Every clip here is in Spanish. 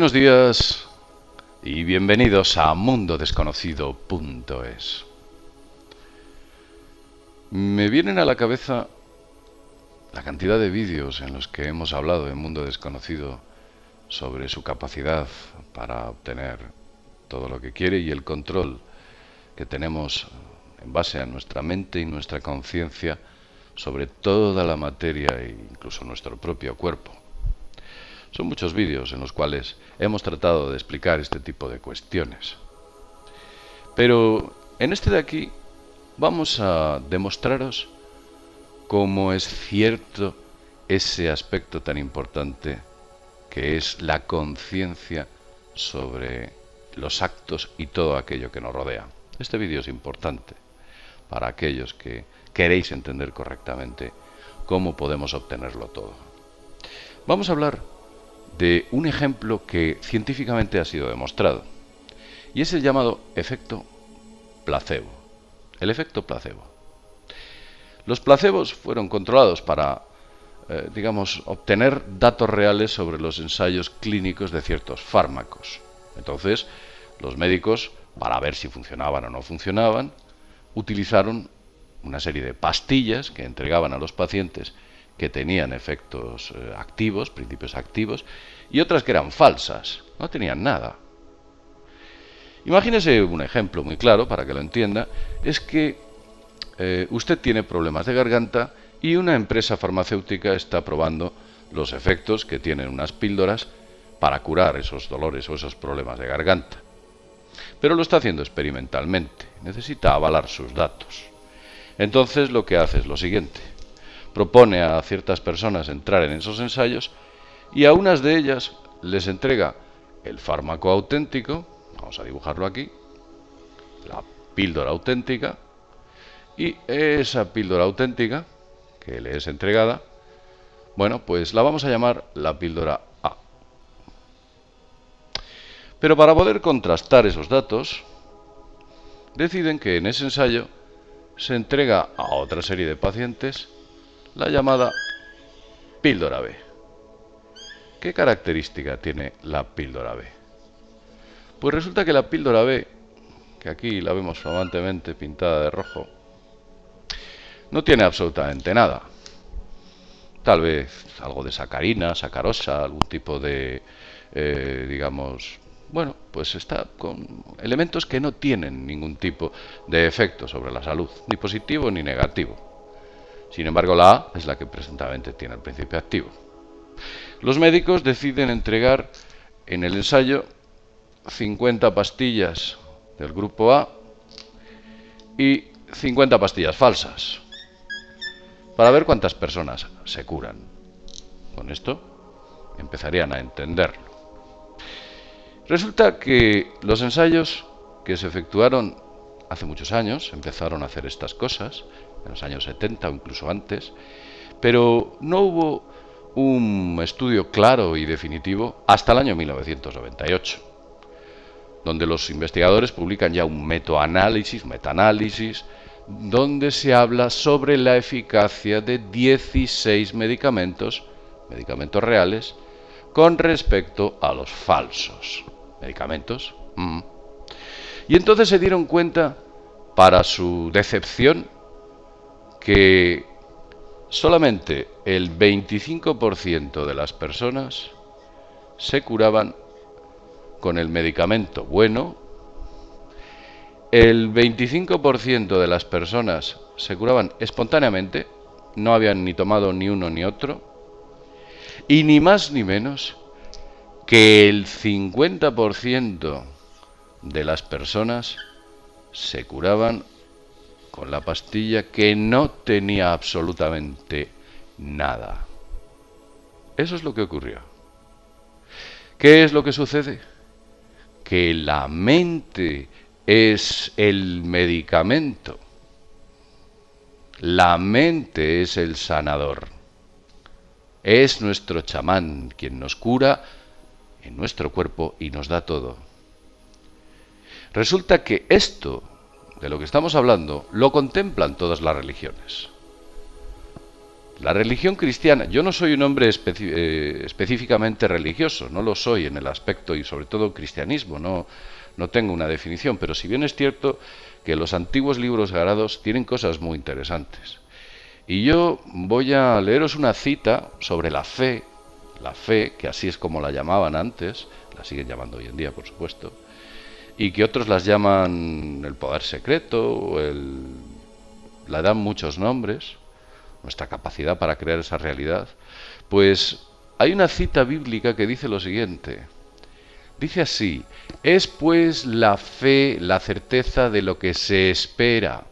Buenos días y bienvenidos a mundodesconocido.es. Me vienen a la cabeza la cantidad de vídeos en los que hemos hablado en Mundo Desconocido sobre su capacidad para obtener todo lo que quiere y el control que tenemos en base a nuestra mente y nuestra conciencia sobre toda la materia e incluso nuestro propio cuerpo. Son muchos vídeos en los cuales hemos tratado de explicar este tipo de cuestiones. Pero en este de aquí vamos a demostraros cómo es cierto ese aspecto tan importante que es la conciencia sobre los actos y todo aquello que nos rodea. Este vídeo es importante para aquellos que queréis entender correctamente cómo podemos obtenerlo todo. Vamos a hablar de un ejemplo que científicamente ha sido demostrado, y es el llamado efecto placebo. El efecto placebo. Los placebos fueron controlados para, obtener datos reales sobre los ensayos clínicos de ciertos fármacos. Entonces, los médicos, para ver si funcionaban o no funcionaban, utilizaron una serie de pastillas que entregaban a los pacientes que tenían efectos activos, principios activos, y otras que eran falsas, no tenían nada. Imagínese un ejemplo muy claro para que lo entienda, es que usted tiene problemas de garganta y una empresa farmacéutica está probando los efectos que tienen unas píldoras para curar esos dolores o esos problemas de garganta. Pero lo está haciendo experimentalmente, necesita avalar sus datos. Entonces lo que hace es lo siguiente: propone a ciertas personas entrar en esos ensayos y a unas de ellas les entrega el fármaco auténtico, vamos a dibujarlo aquí, la píldora auténtica, y esa píldora auténtica que le es entregada, bueno, pues la vamos a llamar la píldora A. Pero para poder contrastar esos datos, deciden que en ese ensayo se entrega a otra serie de pacientes la llamada píldora B. ¿Qué característica tiene la píldora B? Pues resulta que la píldora B, que aquí la vemos flamantemente pintada de rojo, no tiene absolutamente nada. Tal vez algo de sacarina, sacarosa, algún tipo de, pues está con elementos que no tienen ningún tipo de efecto sobre la salud, ni positivo ni negativo. Sin embargo, la A es la que presuntamente tiene el principio activo. Los médicos deciden entregar en el ensayo 50 pastillas del grupo A y 50 pastillas falsas para ver cuántas personas se curan. Con esto empezarían a entenderlo. Resulta que los ensayos que se efectuaron hace muchos años, empezaron a hacer estas cosas, en los años 70 o incluso antes, pero no hubo un estudio claro y definitivo hasta el año 1998, donde los investigadores publican ya un metaanálisis, donde se habla sobre la eficacia de 16 medicamentos reales, con respecto a los falsos medicamentos. Y entonces se dieron cuenta, para su decepción, que solamente el 25% de las personas se curaban con el medicamento bueno, el 25% de las personas se curaban espontáneamente, no habían ni tomado ni uno ni otro, y ni más ni menos que el 50% de las personas se curaban con la pastilla que no tenía absolutamente nada. Eso es lo que ocurrió. ¿Qué es lo que sucede? Que la mente es el medicamento. La mente es el sanador. Es nuestro chamán quien nos cura en nuestro cuerpo y nos da todo. Resulta que esto, de lo que estamos hablando, lo contemplan todas las religiones. La religión cristiana, yo no soy un hombre específicamente religioso, no lo soy en el aspecto y sobre todo cristianismo, no tengo una definición, pero si bien es cierto que los antiguos libros sagrados tienen cosas muy interesantes. Y yo voy a leeros una cita sobre la fe, que así es como la llamaban antes, la siguen llamando hoy en día, por supuesto, y que otros las llaman el poder secreto, la dan muchos nombres, nuestra capacidad para crear esa realidad. Pues hay una cita bíblica que dice lo siguiente. Dice así: es pues la fe la certeza de lo que se espera,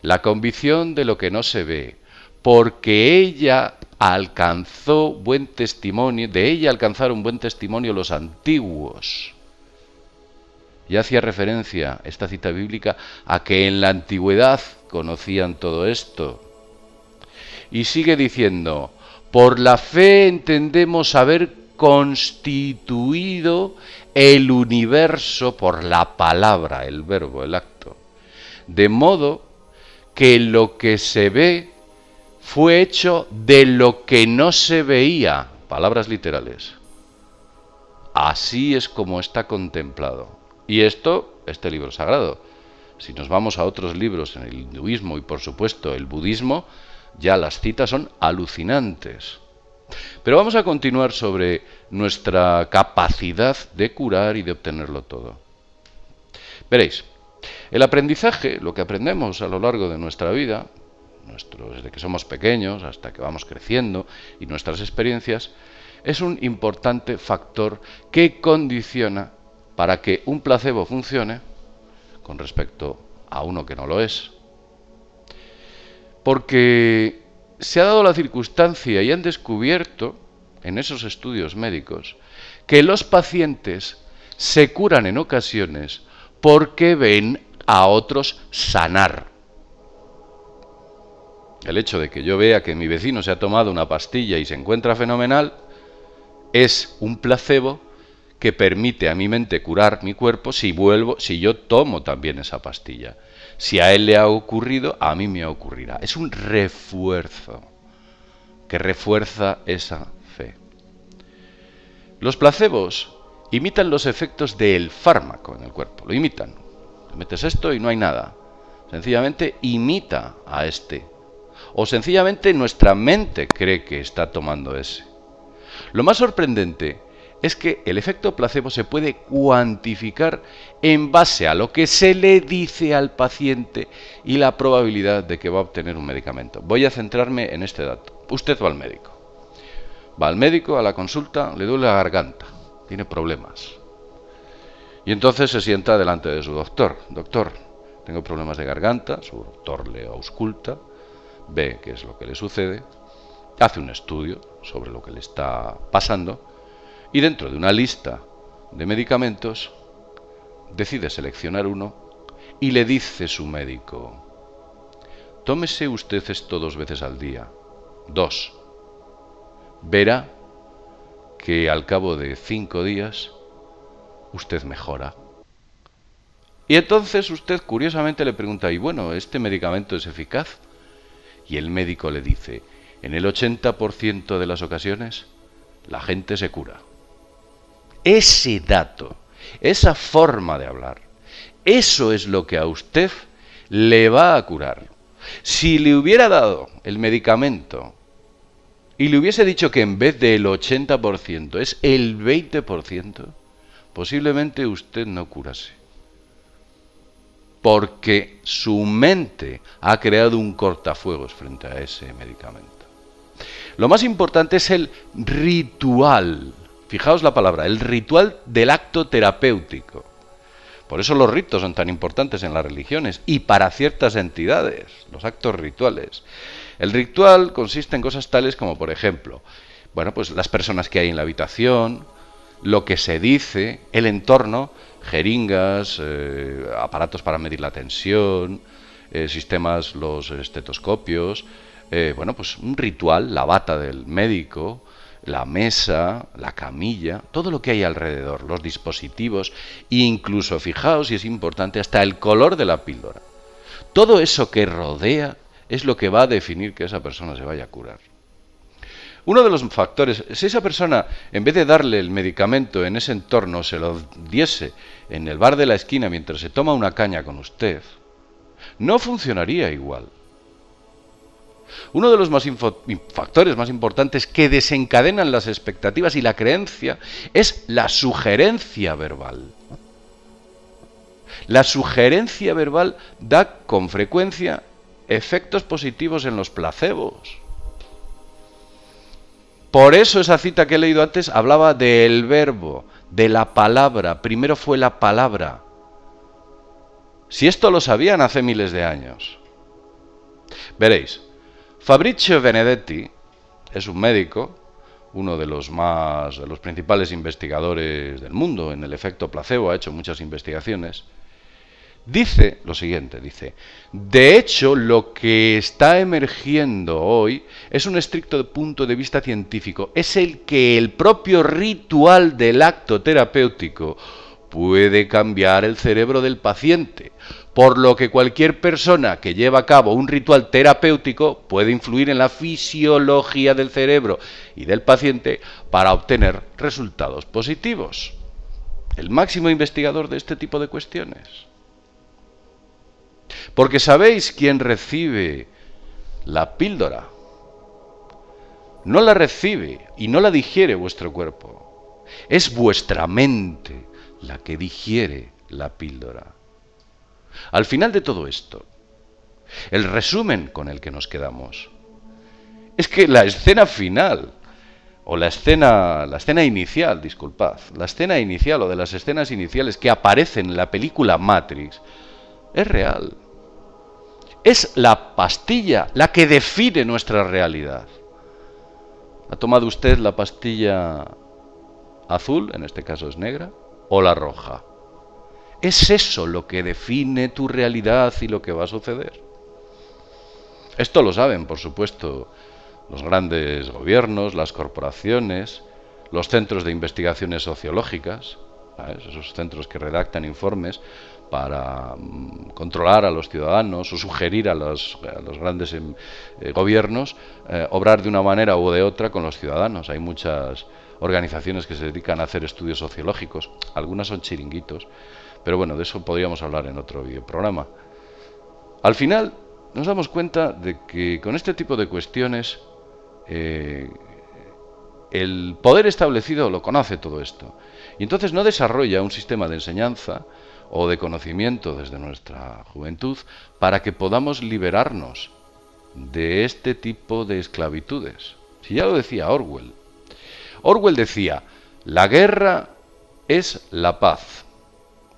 la convicción de lo que no se ve, porque ella alcanzó buen testimonio, de ella alcanzaron buen testimonio los antiguos. Y hacía referencia esta cita bíblica a que en la antigüedad conocían todo esto. Y sigue diciendo: por la fe entendemos haber constituido el universo por la palabra, el verbo, el acto. De modo que lo que se ve fue hecho de lo que no se veía, palabras literales. Así es como está contemplado. Y este libro sagrado. Si nos vamos a otros libros en el hinduismo y por supuesto el budismo, ya las citas son alucinantes. Pero vamos a continuar sobre nuestra capacidad de curar y de obtenerlo todo. Veréis, el aprendizaje, lo que aprendemos a lo largo de nuestra vida, desde que somos pequeños hasta que vamos creciendo, y nuestras experiencias, es un importante factor que condiciona para que un placebo funcione con respecto a uno que no lo es. Porque se ha dado la circunstancia y han descubierto, en esos estudios médicos, que los pacientes se curan en ocasiones porque ven a otros sanar. El hecho de que yo vea que mi vecino se ha tomado una pastilla y se encuentra fenomenal es un placebo que permite a mi mente curar mi cuerpo si yo tomo también esa pastilla. Si a él le ha ocurrido, a mí me ocurrirá. Es un refuerzo que refuerza esa fe. Los placebos imitan los efectos del fármaco en el cuerpo, lo imitan. Le metes esto y no hay nada. Sencillamente imita a este. O sencillamente nuestra mente cree que está tomando ese. Lo más sorprendente es que el efecto placebo se puede cuantificar en base a lo que se le dice al paciente y la probabilidad de que va a obtener un medicamento. Voy a centrarme en este dato. Usted va al médico. Va al médico a la consulta, le duele la garganta, tiene problemas. Y entonces se sienta delante de su doctor. Doctor, tengo problemas de garganta. Su doctor le ausculta, ve qué es lo que le sucede, hace un estudio sobre lo que le está pasando y dentro de una lista de medicamentos decide seleccionar uno y le dice su médico: tómese usted esto 2 veces al día. 2. Verá que al cabo de 5 días usted mejora. Y entonces usted curiosamente le pregunta: y bueno, ¿este medicamento es eficaz? Y el médico le dice: en el 80% de las ocasiones la gente se cura. Ese dato, esa forma de hablar, eso es lo que a usted le va a curar. Si le hubiera dado el medicamento y le hubiese dicho que en vez del 80% es el 20%, posiblemente usted no curase. Porque su mente ha creado un cortafuegos frente a ese medicamento. Lo más importante es el ritual. Fijaos la palabra, el ritual del acto terapéutico. Por eso los ritos son tan importantes en las religiones y para ciertas entidades, los actos rituales. El ritual consiste en cosas tales como, por ejemplo, pues las personas que hay en la habitación, lo que se dice, el entorno, jeringas, aparatos para medir la tensión, sistemas, los estetoscopios, pues un ritual, la bata del médico, la mesa, la camilla, todo lo que hay alrededor, los dispositivos, e incluso, fijaos, y es importante, hasta el color de la píldora. Todo eso que rodea es lo que va a definir que esa persona se vaya a curar. Uno de los factores, si esa persona, en vez de darle el medicamento en ese entorno, se lo diese en el bar de la esquina mientras se toma una caña con usted, no funcionaría igual. Uno de los factores más importantes que desencadenan las expectativas y la creencia es la sugerencia verbal. La sugerencia verbal da con frecuencia efectos positivos en los placebos. Por eso esa cita que he leído antes hablaba del verbo, de la palabra. Primero fue la palabra. Si esto lo sabían hace miles de años. Veréis, Fabrizio Benedetti es un médico, uno de los principales investigadores del mundo en el efecto placebo, ha hecho muchas investigaciones. Dice lo siguiente, dice: de hecho, lo que está emergiendo hoy es un estricto punto de vista científico. Es el que el propio ritual del acto terapéutico puede cambiar el cerebro del paciente, por lo que cualquier persona que lleva a cabo un ritual terapéutico puede influir en la fisiología del cerebro y del paciente para obtener resultados positivos. El máximo investigador de este tipo de cuestiones. Porque ¿sabéis quién recibe la píldora? No la recibe y no la digiere vuestro cuerpo. Es vuestra mente la que digiere la píldora. Al final de todo esto, el resumen con el que nos quedamos es que la escena final, o la escena inicial, disculpad, la escena inicial o de las escenas iniciales que aparecen en la película Matrix, es real. Es la pastilla la que define nuestra realidad. ¿Ha tomado usted la pastilla azul, en este caso es negra, o la roja? Es eso lo que define tu realidad y lo que va a suceder. Esto lo saben, por supuesto, los grandes gobiernos, las corporaciones, los centros de investigaciones sociológicas, ¿sabes? Esos centros que redactan informes para controlar a los ciudadanos o sugerir a los grandes gobiernos obrar de una manera u de otra con los ciudadanos. Hay muchas organizaciones que se dedican a hacer estudios sociológicos, algunas son chiringuitos, pero bueno, de eso podríamos hablar en otro videoprograma. Al final nos damos cuenta de que con este tipo de cuestiones el poder establecido lo conoce todo esto y entonces no desarrolla un sistema de enseñanza o de conocimiento desde nuestra juventud para que podamos liberarnos de este tipo de esclavitudes. Si ya lo decía Orwell. Orwell decía: la guerra es la paz.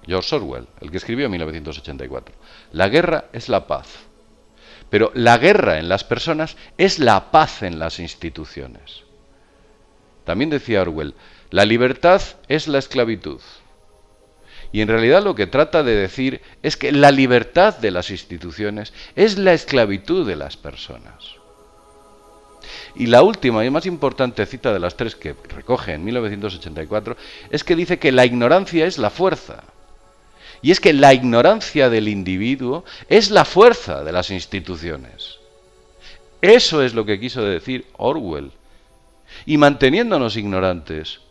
George Orwell, el que escribió en 1984. La guerra es la paz. Pero la guerra en las personas es la paz en las instituciones. También decía Orwell: la libertad es la esclavitud. Y en realidad lo que trata de decir es que la libertad de las instituciones es la esclavitud de las personas. Y la última y más importante cita de las tres que recoge en 1984 es que dice que la ignorancia es la fuerza. Y es que la ignorancia del individuo es la fuerza de las instituciones. Eso es lo que quiso decir Orwell. Y manteniéndonos ignorantes,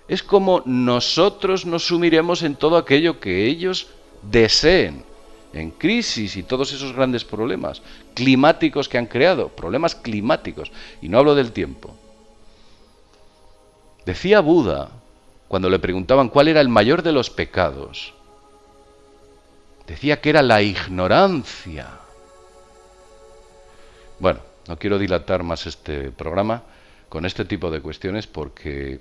es como nosotros nos sumiremos en todo aquello que ellos deseen, en crisis y todos esos grandes problemas climáticos que han creado, problemas climáticos, y no hablo del tiempo. Decía Buda, cuando le preguntaban cuál era el mayor de los pecados, decía que era la ignorancia. Bueno, no quiero dilatar más este programa con este tipo de cuestiones porque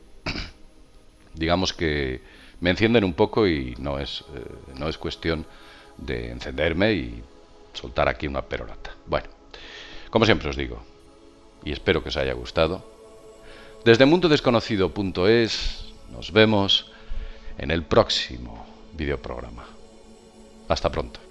digamos que me encienden un poco y no es cuestión de encenderme y soltar aquí una perorata. Bueno, como siempre os digo, y espero que os haya gustado, desde mundodesconocido.es nos vemos en el próximo videoprograma. Hasta pronto.